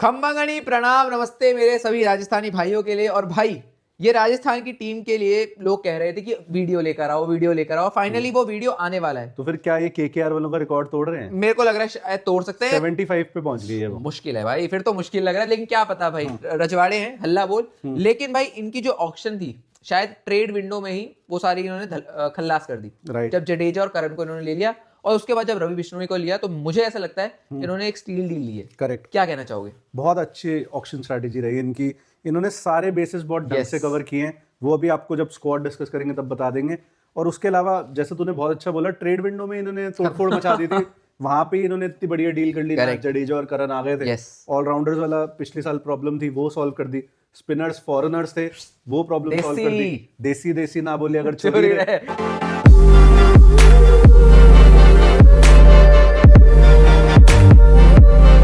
खम्बागणी प्रणाम नमस्ते मेरे सभी राजस्थानी भाइयों के लिए। और भाई ये राजस्थान की टीम के लिए लोग कह रहे थे कि वीडियो लेकर आओ। फाइनली वो वीडियो आने वाला है। तो फिर क्या ये केकेआर वालों का रिकॉर्ड तोड़ रहे हैं? मेरे को लग रहा है शायद तोड़ सकते हैं। 75 पे पहुंच गई है वो। मुश्किल है भाई, फिर तो मुश्किल लग रहा है, लेकिन क्या पता भाई, रजवाड़े हैं हल्ला बोल। लेकिन भाई इनकी जो ऑक्शन थी शायद ट्रेड विंडो में ही वो सारी इन्होंने खल्लास कर दी। राइट। जब जडेजा और करण को इन्होंने ले लिया और उसके बाद जब रवि बिश्नोई को लिया तो मुझे ऐसा लगता है इन्होंने एक स्टील डील ली है। करेक्ट। क्या कहना चाहोगे? बहुत अच्छी ऑक्शन स्ट्रैटेजी रही इनकी। इन्होंने सारे बेसिस बहुत ढंग से कवर किए हैं। वो अभी आपको जब स्क्वाड डिस्कस करेंगे तब बता देंगे। और उसके अलावा जैसे तूने बहुत अच्छा बोला, ट्रेड विंडो में इन्होंने तोड़फोड़ मचा दी थी। वहां पे इन्होंने इतनी बढ़िया डील कर ली। जडेजा और करण आ गए थे। ऑलराउंडर्स वाला पिछले साल प्रॉब्लम थी, वो सॉल्व कर दी। स्पिनर्स फॉरेनर्स थे, वो प्रॉब्लम सॉल्व कर दी। देसी ना बोले अगर चोरी रहे।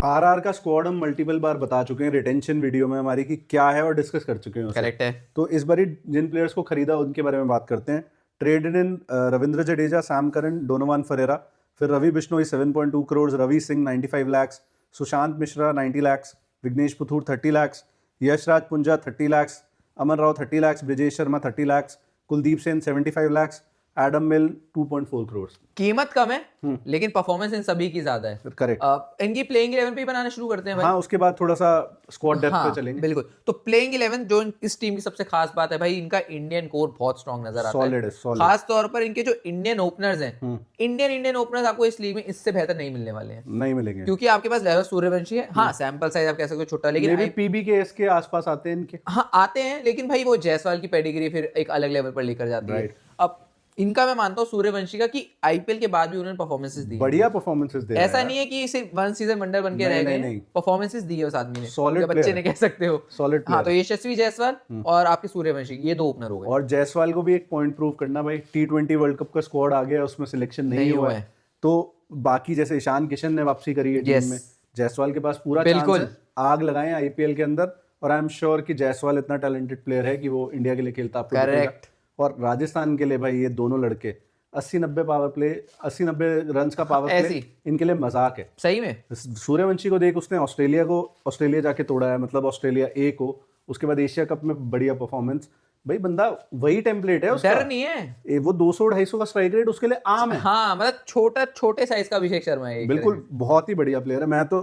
आरआर का स्क्वाड हम मल्टीपल बार बता चुके हैं रिटेंशन वीडियो में हमारी कि क्या है और डिस्कस कर चुके हैं। करेक्ट है। तो इस बार जिन प्लेयर्स को खरीदा उनके बारे में बात करते हैं। Traded in Ravindra Jadeja, Sam Curran, Donovan Ferreira, फिर रवि बिश्नोई 7.2 करोड़, रवि सिंह 95 लाख, सुशांत मिश्रा 90 लाख, विघ्नेश पुथूर 30 लाख, यशराज पुंजा 30 लाख, अमन राव 30 लाख, ब्रिजेश शर्मा 30 लाख, कुलदीप सेन 75 लाख, एडम मिल 2.4 करोड़। कीमत कम है लेकिन परफॉर्मेंस इन सभी की ज्यादा है। करेक्ट। इनकी प्लेइंग 11 पे ही बनाना शुरू करते हैं भाई। हाँ, उसके बाद थोड़ा सा स्क्वाड डेप्थ पे चलेंगे। बिल्कुल। तो प्लेइंग 11 जो इस टीम की सबसे खास बात है भाई, इनका इंडियन कोर बहुत स्ट्रांग नजर आता सॉलिड है। सॉलिड। खास तौर पर इनके जो इंडियन ओपनर्स हैं, इंडियन ओपनर्स आपको इस लीग में इससे बेहतर नहीं मिलने वाले हैं। नहीं मिलेंगे क्योंकि आपके पास वैभव सूर्यवंशी है। हाँ, सैंपल साइज आप कह सकते हो छोटा, लेकिन पीबी के इसके आसपास आते हैं इनके। हाँ आते हैं, लेकिन भाई वो जायसवाल की पेडिग्री फिर एक अलग लेवल पर लेकर जाती है। अब इनका मैं मानता हूँ सूर्यवंशी का कि आईपीएल के बाद भी उन्होंने परफॉर्मेंसेस दी, बढ़िया परफॉर्मेंसेस दे। ऐसा नहीं है कि सिर्फ वन सीजन वंडर बन के रह गए। परफॉर्मेंसेस दी है उस आदमी ने, सॉलिड बच्चे ने कह सकते हो। सॉलिड। हाँ, तो यशस्वी जायसवाल और आपके सूर्यवंशी, ये दो ओपनर हो गए। और जायसवाल को भी एक पॉइंट प्रूव करना भाई, T20 वर्ल्ड कप का स्क्वाड आ गया, उसमें सिलेक्शन नहीं हुआ है। तो बाकी जैसे ईशान किशन ने वापसी करी है टीम में, जायसवाल के पास पूरा चांस है। आग लगाएं आईपीएल के अंदर, और आई एम श्योर कि जायसवाल इतना टैलेंटेड प्लेयर है कि वो इंडिया के लिए खेलता आपको दिखेगा। और राजस्थान के लिए भाई ये दोनों लड़के 80-90 पावर प्ले, 80-90 रन का पावर प्ले इनके लिए मजाक है सही में। सूर्यवंशी को देख, उसने ऑस्ट्रेलिया जाके तोड़ा है, मतलब ऑस्ट्रेलिया ए को। उसके बाद एशिया कप में बढ़िया परफॉर्मेंस। भाई बंदा वही टेम्पलेट है उसका, डर नहीं है। वो 200-250 का स्ट्राइक रेट उसके लिए आम है। हाँ, मतलब छोटे साइज का अभिषेक शर्मा है। बिल्कुल, बहुत ही बढ़िया प्लेयर है। मैं तो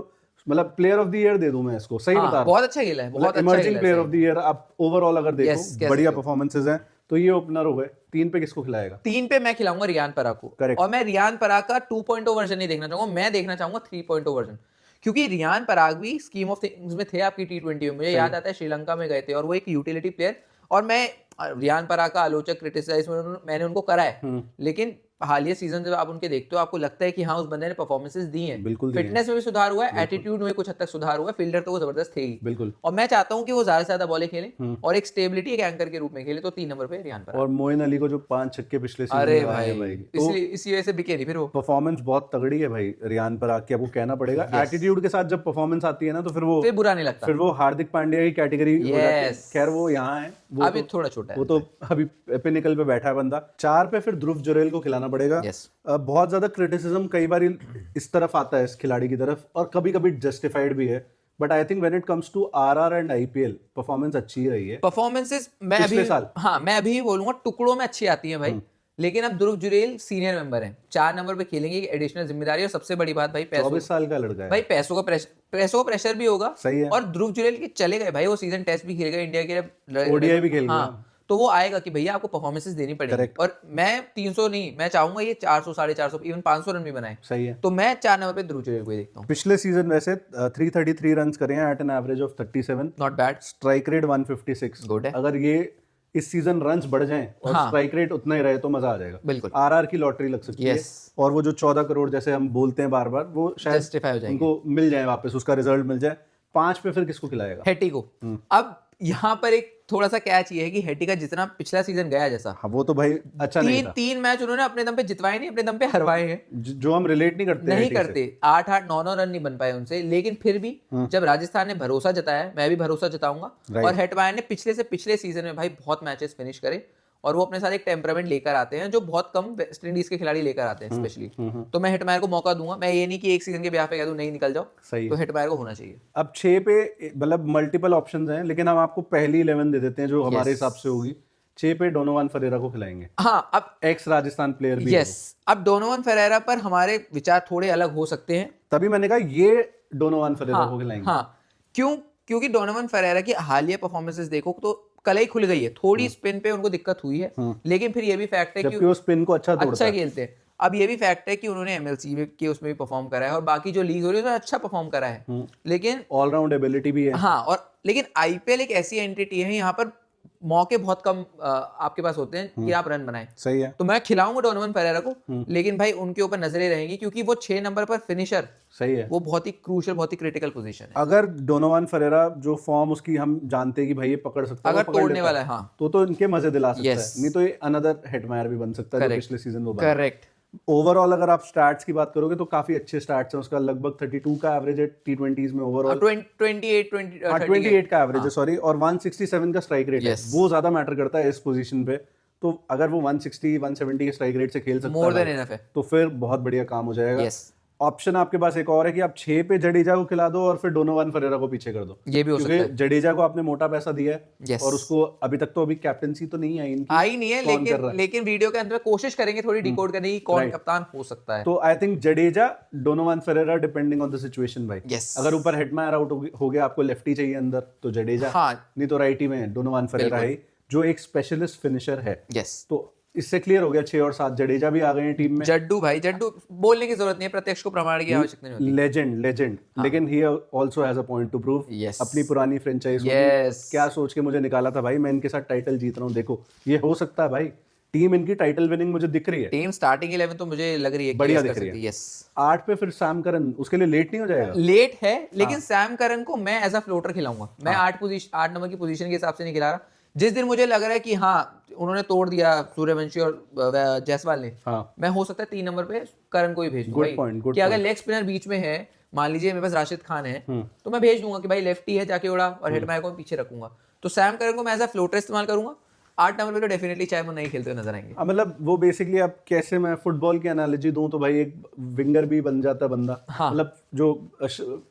मतलब प्लेयर ऑफ द ईयर दे दूं मैं इसको, सही बता रहा हूं। बहुत अच्छा खेला है, बहुत अच्छा emerging player of the year. आप ओवरऑल अगर देखो बढ़िया परफॉर्मेंसेस हैं। तो ये ओपनर हो गए। 3 पे किसको खिलाएगा? 3 पे मैं खिलाऊंगा रियान पराग को। और मैं रियान पराग का 2.0 वर्जन नहीं देखना चाहूंगा, मैं देखना चाहूंगा 3.0 वर्जन। क्योंकि रियान पराग भी स्कीम ऑफ थिंग्स में थे आपकी T20 में। मुझे याद आता है श्रीलंका में गए थे और वो एक यूटिलिटी प्लेयर। और मैं रियान पराग का आलोचक क्रिटिसाइज मैंने उनको करा है, लेकिन हालिया सीजन जब आप उनके देखते हो आपको लगता है कि हाँ, उस बंदे ने परफॉर्मेंसेस दी हैं। फिटनेस में भी सुधार हुआ है, एटीट्यूड में कुछ हद तक सुधार हुआ है, फील्डर तो वो जबरदस्त थे ही। बिल्कुल। और मैं चाहता हूँ कि वो ज्यादा से ज्यादा बॉलें खेले और एक स्टेबिलिटी एक एंकर के रूप में खेले। तो 3 नंबर पे रियान पराग। और मोइन अली को जो 5 छक्के पिछले सीजन अरे भाई इसी वजह से बिके नहीं फिर वो। परफॉर्मेंस बहुत तगड़ी है भाई रियान पराग की, आपको कहना पड़ेगा। एटीट्यूड के साथ जब परफॉर्मेंस आती है ना, तो फिर बुरा नहीं लगता। फिर वो हार्दिक पांड्या की कैटेगरी हो जाती है। खैर वो यहाँ है, वो अभी थोड़ा छोटा है, वो तो अभी पिनिकल पे बैठा है बंदा। 4 पे फिर ध्रुव जुरेल को खिलाना पड़ेगा। बहुत ज्यादा क्रिटिसिज्म कई बार इस तरफ आता है, इस खिलाड़ी की तरफ, और कभी कभी जस्टिफाइड भी है। But I think when it comes to RR and IPL, performance अच्छी रही है। परफॉर्मेंसेस मैं अभी बोलूंगा टुकड़ों में अच्छी आती है भाई। लेकिन अब ध्रुव जुरेल सीनियर मेंबर हैं, 4 नंबर पे खेलेंगे, एडिशनल जिम्मेदारी। और सबसे बड़ी बात भाई, 24 साल का लड़का है भाई, पैसों का प्रेशर भी होगा। सही है। और ध्रुव जुरेल के चले गए भाई, वो सीजन टेस्ट भी खेल गए इंडिया के लिए, ओडीआई भी खेल गया। तो वो आएगा कि भैया आपको परफॉर्मेंसेस देनी पड़ेगी। और मैं 300 नहीं, मैं चाहूंगा ये 400, 450, इवन 500 रन भी बनाए। सही है। तो मैं 4 नंबर पे ध्रुव जुरेल को ही देखता हूँ। पिछले सीजन वैसे 333 रन करे हैं at an average of 37। Not bad. Strike rate 156। Good है। अगर ये इस सीजन रन्स बढ़ जाएं और स्ट्राइक रेट उतना ही रहे तो मजा आ जाएगा। बिल्कुल। आरआर की लॉटरी लग सकती है। और वो जो 14 करोड़ जैसे हम बोलते हैं बार बार, वो शायद जस्टिफाई हो जाएंगे, उनको मिल जाए वापस, उसका रिजल्ट मिल जाए। 5 पे फिर किसको खिलाएगा? हेटी को। अब यहाँ पर एक थोड़ा सा कैच ये है कि हेटी का जितना पिछला सीजन गया जैसा, हाँ, वो तो भाई अच्छा नहीं था। 3 मैच उन्होंने अपने दम पे जितवाए नहीं, अपने दम पे हरवाए हैं, जो हम रिलेट नहीं करते 8-8 9-9 रन नहीं बन पाए उनसे। लेकिन फिर भी जब राजस्थान ने भरोसा जताया, मैं भी भरोसा जताऊंगा। और हेटवायर ने पिछले सीजन में भाई बहुत मैचेस फिनिश करे और वो अपने साथ एक टेम्परामेंट लेकर आते हैं जो बहुत कम वेस्ट इंडीज के खिलाड़ी लेकर आते हैं स्पेशली। तो मैं हेटमायर को मौका दूंगा, मैं ये नहीं कि एक सीजन के ब्याह पे कह दूं नहीं निकल जाओ, सही तो हेटमायर को होना चाहिए। अब 6 पे मतलब मल्टीपल ऑप्शंस हैं, लेकिन हम आपको पहली 11 दे देते हैं जो हमारे हिसाब से होगी। 6 पे डोनोवन फरेरा को खिलाएंगे। हाँ, अब एक्स राजस्थान प्लेयर भी यस, अब डोनोवन फेरेरा पर हमारे विचार थोड़े अलग हो सकते हैं। तभी मैंने कहा ये डोनोवन फरेरा को खिलाएंगे। हाँ, क्यों? क्योंकि डोनोवन फेरेरा की हालिया परफॉर्मेंसेस देखो तो कलई खुल गई है, थोड़ी स्पिन पे उनको दिक्कत हुई है, लेकिन फिर ये भी फैक्ट है कि वो स्पिन को अच्छा खेलते हैं। अब ये भी फैक्ट है कि उन्होंने एमएलसी के उसमें भी परफॉर्म करा है और बाकी जो लीग हो रही है उसमें अच्छा परफॉर्म करा है, लेकिन ऑलराउंड एबिलिटी भी है। हाँ, और लेकिन आईपीएल एक ऐसी एंटिटी है यहाँ पर मौके बहुत कम आपके पास होते हैं कि आप रन बनाएं। सही है। तो मैं खिलाऊंगा डोनोवन फेरेरा को, लेकिन भाई उनके ऊपर नजरें रहेंगी क्योंकि वो 6 नंबर पर फिनिशर, सही है, वो बहुत ही क्रूशियल, बहुत ही क्रिटिकल पोजीशन है। अगर डोनोवन फरेरा जो फॉर्म उसकी हम जानते हैं कि भाई ये पकड़ सकता है, अगर तोड़ने वाला है, हाँ, तो इनके मजे दिला सकता Yes. है। नहीं तो ये अनदर हेटमायर भी बन सकता है जो पिछले सीजन वो बना। करेक्ट। ओवरऑल अगर आप स्टैट्स की बात करोगे तो काफी अच्छे स्टैट्स हैं। उसका लगभग 32 का एवरेज है टी20s में ओवरऑल, 28 का एवरेज है सॉरी, और 167 का स्ट्राइक रेट है। वो ज्यादा मैटर करता है इस पोजीशन पे। तो अगर वो 160 170 के स्ट्राइक रेट से खेल सकता मोर देन इनफ है, तो फिर बहुत बढ़िया काम हो जाएगा। यस, ऑप्शन आपके पास एक और है कि आप 6 पे जडेजा को खिला दो और फिर डोनोवन फरेरा को पीछे कर दो। ये भी हो सकता है। क्योंकि जडेजा को आपने मोटा पैसा दिया है, Yes. और उसको अभी तक तो अभी कैप्टेंसी तो नहीं आई इनकी, आई नहीं है, लेकिन वीडियो के अंत में कोशिश करेंगे थोड़ी डिकोड करने की कौन कप्तान हो सकता है। तो I think Jadeja, Donovan Ferreira, depending on the situation भाई। Yes. अगर ऊपर हेटमायर आउट हो गया, आपको लेफ्टी चाहिए अंदर, तो जडेजा, हाँ, नहीं तो राइटी में डोनोवन फरेरा है जो एक स्पेशलिस्ट फिनिशर है। यस, तो इससे क्लियर हो गया 6 और 7 जडेजा भी आ गए हैं टीम में। जड्डू बोलने की जरूरत नहीं है, प्रत्यक्ष को प्रमाण की आवश्यकता नहीं होती। लेजेंड, लेकिन ही also has a point two prove. Yes. अपनी पुरानी फ्रेंचाइज Yes. क्या सोच के मुझे निकाला था भाई, मैं इनके साथ टाइटल जीत रहा हूँ, देखो ये हो सकता है भाई। टीम इनकी टाइटल विनिंग मुझे दिख रही है। टीम स्टार्टिंग 11 तो मुझे लग रही है बढ़िया दिख रही है। यस। 8 पे फिर सैम करन, उसके लिए लेट नहीं हो जाएगा? लेट है, लेकिन सैम करन को मैं एज अ फ्लोटर खिलाऊंगा। मैं 8 नंबर की पोजीशन के हिसाब से नहीं खिला रहा। जिस दिन मुझे लग रहा है कि हाँ उन्होंने तोड़ दिया सूर्यवंशी और जायसवाल ने, मैं हो सकता है 3 नंबर पे करन को ही भेज दूंगा कि अगर लेग स्पिनर बीच में है, मान लीजिए मेरे पास राशिद खान है, तो मैं भेज दूंगा कि भाई लेफ्टी है, जाके उड़ा, और हेटमायर को पीछे रखूंगा। तो सैम करन को मैं एज अ फ्लोटर इस्तेमाल करूंगा। 8 नंबर पे तो डेफिनेटली चाहे वो नहीं खेलते हुए नजर आएंगे। मतलब वो बेसिकली अब कैसे मैं फुटबॉल की एनालॉजी दूं तो भाई एक विंगर भी बन जाता है बंदा। मतलब जो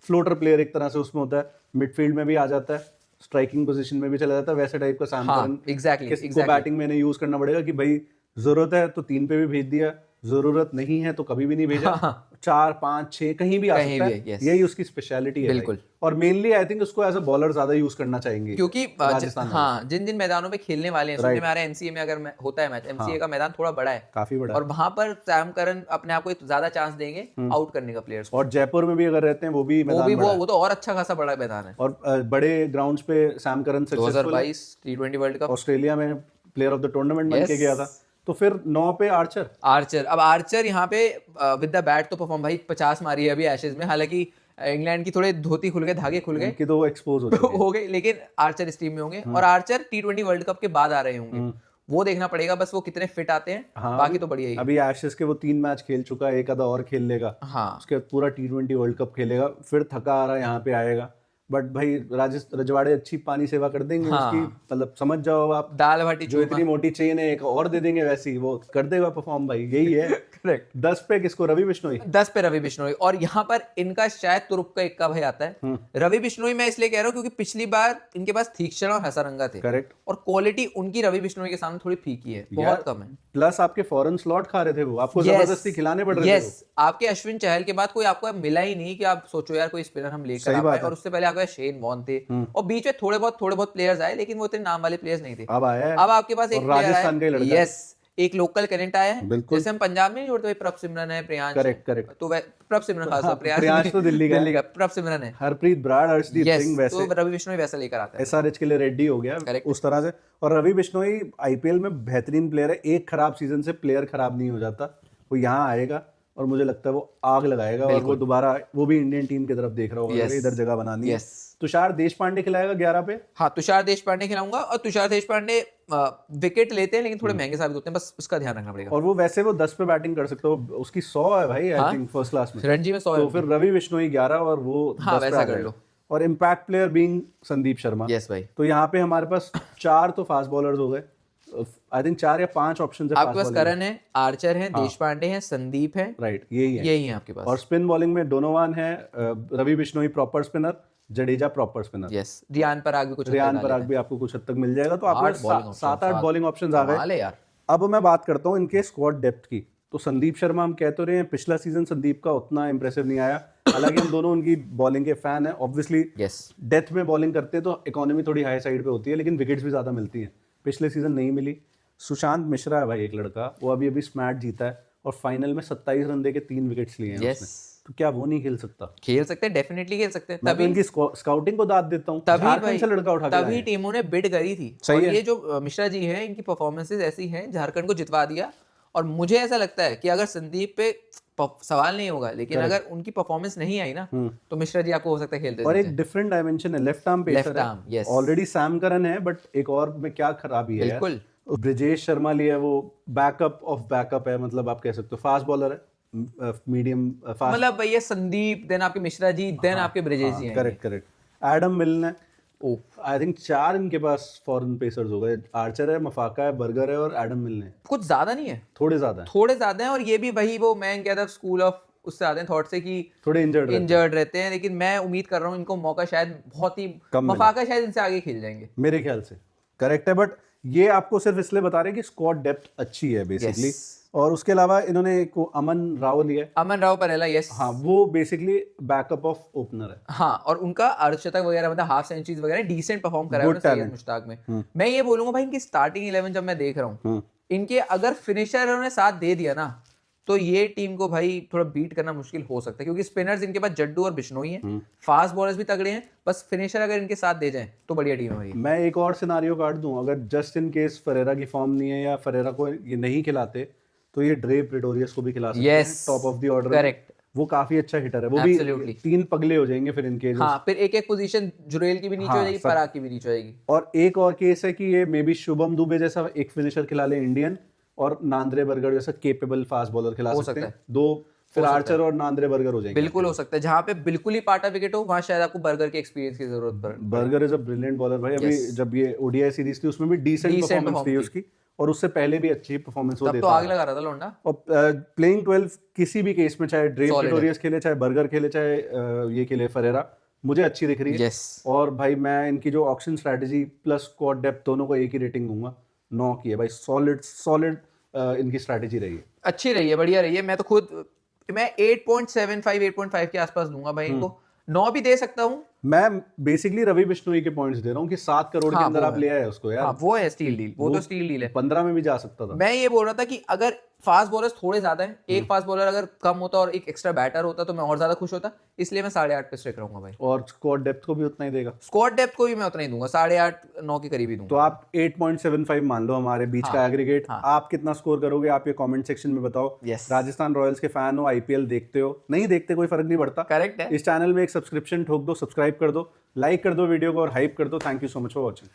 फ्लोटर प्लेयर एक तरह से उसमें होता है, मिडफील्ड में भी आ जाता है, स्ट्राइकिंग पोजीशन में भी चला जाता है, वैसे टाइप का सैम करन। एग्जैक्टली। को बैटिंग में यूज करना पड़ेगा कि भाई जरूरत है तो 3 पे भी भेज दिया, जरूरत नहीं है तो कभी भी नहीं भेजा। 4 5 6 कहीं भी आ सकता है, यही उसकी स्पेशलिटी है बिल्कुल। और मेनली आई थिंक उसको एज अ बॉलर ज्यादा यूज करना चाहेंगे, क्योंकि हाँ, जिन मैदानों में खेलने वाले हैं, सुनने में आ रहा है एनसीए में अगर होता है मैच, एमसीए का मैदान थोड़ा बड़ा है, काफी बड़ा, और वहां पर सैम करन अपने आप को ज्यादा चांस देंगे आउट करने का प्लेयर्स को। और जयपुर में भी अगर रहते हैं वो भी वो तो और अच्छा खासा बड़ा मैदान है। और बड़े ग्राउंड्स पे सैम करन 2022 टी20 वर्ल्ड कप ऑस्ट्रेलिया में प्लेयर ऑफ द टूर्नामेंट बन के गया था। तो फिर 9 पे आर्चर। अब आर्चर यहाँ पे विद द बैट तो परफॉर्म भाई 50 मारी है अभी एशेज में, हालांकि इंग्लैंड की थोड़े धोती खुल गए, धागे खुल गए कि तो वो एक्सपोज हो गए, लेकिन आर्चर इस टीम में होंगे। और आर्चर टी20 वर्ल्ड कप के बाद आ रहे होंगे, वो देखना पड़ेगा बस वो कितने फिट आते हैं। बाकी तो बढ़िया ही। अभी एशेज के वो 3 मैच खेल चुका है, एक आधा और खेल लेगा, उसके बाद पूरा टी20 वर्ल्ड कप खेलेगा, फिर थका आ रहा है यहाँ पे आएगा। बट भाई रजवाड़े अच्छी पानी सेवा कर देंगे उसकी, मतलब समझ जाओ आप, दाल बाटी जो इतनी मोटी चेन है एक और दे देंगे वैसी, वो कर देगा परफॉर्म भाई, यही है। करेक्ट। 10 पे किसको? रवि बिश्नोई। 10 पे रवि बिश्नोई। और यहाँ पर इनका शायद तुरुप का इक्का भाई आता है। रवि बिश्नोई मैं इसलिए कह रहा हूँ क्योंकि पिछली बार इनके पास तीक्ष्ण और हसारंगा थे। करेक्ट। और क्वालिटी उनकी रवि बिश्नोई के सामने थोड़ी फीकी है, बहुत कम है। प्लस आपके फॉरेन स्लॉट खा रहे थे वो, आपको जबरदस्ती खिलाने पड़ रहे थे। आपके अश्विन चहल के बाद कोई आपको मिला ही नहीं कि आप सोचो यार कोई स्पिनर हम लेकर आ पाए। और उससे पहले आपके शेन वॉर्न थे, और बीच में थोड़े बहुत प्लेयर्स आए, लेकिन वो इतने नाम वाले प्लेयर्स नहीं थे। अब आया, अब आपके पास एक राजस्थान का लड़का, यस, एक लोकल करेंट आया है। जैसे हम पंजाब में नहीं जोड़ते, प्रभ सिमरन है, प्रियांश, करेक्ट, तो प्रभ सिमरन खास, प्रियांश तो दिल्ली का, प्रभ सिमरन है, हरप्रीत ब्राड, अर्शदीप सिंह, वैसे तो रवि बिश्नोई वैसा लेकर आता है, एसआरएच के लिए रेडी हो गया उस तरह से। और रवि बिश्नोई आईपीएल में बेहतरीन प्लेयर है, एक खराब सीजन से प्लेयर खराब नहीं हो जाता। वो यहाँ आएगा और मुझे लगता है वो आग लगाएगा, और वो दोबारा वो भी इंडियन टीम की तरफ देख रहा होगा, इधर जगह बनानी है। तुषार देशपांडे खिलाएगा 11 पे। हाँ, तुषार देशपांडे खिलाऊंगा। और तुषार देशपांडे विकेट लेते हैं लेकिन थोड़े महंगे साबित होते हैं, बस उसका ध्यान रखना पड़ेगा। और वो वैसे वो 10 पे बैटिंग कर सकता है, उसकी 100 है भाई, आई थिंक फर्स्ट क्लास में, रणजी में 100 है। तो फिर रवि बिश्नोई 11 और वो 10 वैसा कर लो। और impact player being Sandeep Sharma. Yes भाई। तो यहाँ पे हमारे पास 4 तो फास्ट बॉलर्स हो गए, आई थिंक 4 या 5 ऑप्शन है आपके पास करण है, आर्चर है, देश पांडे है, संदीप है, राइट, यही है आपके पास। और स्पिन बॉलिंग में डोनोवान है, Ravi Bishnoi proper spinner, Jadeja proper spinner, yes, Riyan Parag भी कुछ रियान पराग भी आपको कुछ हद तक मिल जाएगा, तो आपको 7-8 बॉलिंग ऑप्शंस आ गए यार। अब मैं बात करता हूँ इनके स्क्वाड डेप्थ की। तो संदीप शर्मा हम कह तो रहे हैं, पिछला सीजन संदीप का उतना इंप्रेसिव नहीं आया, हालांकि हम दोनों उनकी बॉलिंग के फैन हैं ऑब्वियसली। डेथ में बॉलिंग करते हैं तो इकोनॉमी थोड़ी हाई साइड पे होती है, लेकिन विकेट्स भी ज्यादा मिलती हैं, पिछले सीजन नहीं मिली। सुशांत मिश्रा है भाई एक लड़का, वो अभी स्मैट जीता है और फाइनल में 27 रन दे के 3 विकेट्स लिए हैं उसने, तो क्या वो नहीं खेल सकता? खेल सकते हैं, डेफिनेटली खेल सकते हैं। तभी इनकी स्काउटिंग को दाद देता हूँ, झारखंड से लड़का उठा के तभी टीमों ने बिड करी थी। और ये जो मिश्रा जी हैं, इनकी परफॉर्मेंसेस ऐसी हैं, झारखंड को जितवा दिया। और मुझे ऐसा लगता है कि अगर संदीप पे सवाल नहीं होगा, लेकिन अगर उनकी परफॉर्मेंस नहीं आई ना, तो मिश्रा जी आपको हो सकता है खेलते। और एक डिफरेंट डायमेंशन है, लेफ्ट आर्म पेसर है, ऑलरेडी सैम करन है, बट एक और में क्या खराबी है, बिल्कुल ब्रिजेश शर्मा लिया, वो बैकअप ऑफ बैकअप है, मतलब आप कह सकते हो फास्ट बॉलर है, मीडियम फास्ट, मतलब भैया संदीप, देन आपके मिश्रा जी, देन आपके ब्रिजेश जी हैं। करेक्ट। एडम मिल्न है, आई थिंक 4 इनके पास फॉरेन पेसर्स हो गए, आर्चर है, मफाका है, बर्गर है और एडम मिल्न है। कुछ ज्यादा नहीं है, थोड़े ज्यादा हैं। और ये भी वही वो मैं कहता स्कूल ऑफ उससे आते हैं थॉट से कि थोड़े इंजर्ड रहते हैं, लेकिन मैं उम्मीद कर रहा हूँ इनको मौका शायद बहुत ही कम, मफाका शायद इनसे आगे खेल जाएंगे मेरे ख्याल से। करेक्ट है, बट ये आपको सिर्फ इसलिए बता रहे हैं कि स्क्वाड डेप्थ अच्छी है बेसिकली। और उसके अलावा इन्होंने एक अमन राव लिया है, अमन राव परेला, यस, हाँ, वो बेसिकली बैकअप ऑफ ओपनर है। हाँ, और उनका अर्धशतक वगैरह, मतलब हाफ सेंचुरीज वगैरह डिसेंट परफॉर्म करा है सैयद मुश्ताक में। मैं ये बोलूंगा भाई, इनकी स्टार्टिंग 11 जब मैं देख रहा हूँ, इनके अगर फिनिशर ने साथ दे दिया ना, तो ये टीम को भाई थोड़ा बीट करना मुश्किल हो सकता है, क्योंकि स्पिनर्स इनके पास जड्डू और बिश्नोई हैं, फास्ट बॉलर्स भी तगड़े हैं, बस फिनिशर अगर इनके साथ दे जाएं तो बढ़िया टीम है भाई। मैं एक और सिनारियो काट दूं, अगर जस्ट इन केस फरेरा की फॉर्म नहीं है या फरेरा को ये नहीं खिलाते, तो ये ड्रे प्रेटोरियस को भी खिला सकते हैं, top of the order. Correct, वो काफी अच्छा हिटर है, वो भी 3 पगले हो जाएंगे फिर इनके। हाँ, फिर एक पोजीशन जुरेल की भी नीचे हो जाएगी, पराग की भी नीचे हो जाएगी। और एक और केस है कि ये मे बी शुभम दुबे जैसा एक फिनिशर खिला ले इंडियन, और नांद्रे बर्गर जैसा केपेबल फास्ट बॉलर खिला सकते हैं, 2 फिर आर्चर और नांद्रे बर्गर हो जाएंगे। बिल्कुल हो सकता है, जहाँ पे बिल्कुल ही पाटा विकेट हो, वहाँ शायद आपको बर्गर के एक्सपीरियंस की जरूरत पड़े। Burger is a brilliant bowler भाई, अभी जब ये ओडीआई सीरीज थी उसमें भी डिसेंट परफॉर्मेंस थी उसकी, और उससे पहले भी अच्छी परफॉर्मेंस वो देता तो आग लगा रहा था लौंडा। और प्लेइंग 12 किसी भी केस में, चाहे ड्रे प्रेटोरियस खेले, चाहे बर्गर खेले, चाहे ये खेले फरेरा, मुझे अच्छी दिख रही है। और भाई मैं इनकी जो auction strategy plus squad depth दोनों को एक ही रेटिंग दूंगा, 9 की है भाई। सॉलिड इनकी स्ट्रेटजी रही है, अच्छी रही है, बढ़िया रही है। मैं तो खुद 8.75 8.5 के आसपास दूंगा भाई इनको, 9 भी दे सकता हूँ मैं। बेसिकली रवि बिश्नोई के पॉइंट्स दे रहा हूँ कि 7 करोड़ के अंदर आप ले आए उसको यार। वो है स्टील डील, वो तो स्टील डील है, 15 में भी जा सकता था। मैं ये बोल रहा था कि अगर फास्ट बॉलर्स थोड़े ज्यादा हैं, एक फास्ट बॉलर अगर कम होता और एक एक्स्ट्रा बैटर होता तो मैं और ज्यादा खुश होता, इसलिए मैं 8.5 पे स्टिक रहूंगा भाई। और स्क्वाड डेप्थ को भी उतना ही देगा, स्क्वाड डेप्थ को भी मैं उतना ही दूंगा, 8.5 9 के करीब ही दूंगा। तो आप 8.75 मान लो हमारे बीच का एग्रीगेट। आप कितना स्कोर करोगे आप ये कमेंट सेक्शन में बताओ। राजस्थान रॉयल्स के फैन हो, आईपीएल देखते हो, नहीं देखते कोई फर्क नहीं पड़ता, करेक्ट है। इस चैनल में एक सब्सक्रिप्शन ठोक दो, सब्सक्राइब कर दो, लाइक कर दो वीडियो को और हाइप कर दो। Thank you so much for watching.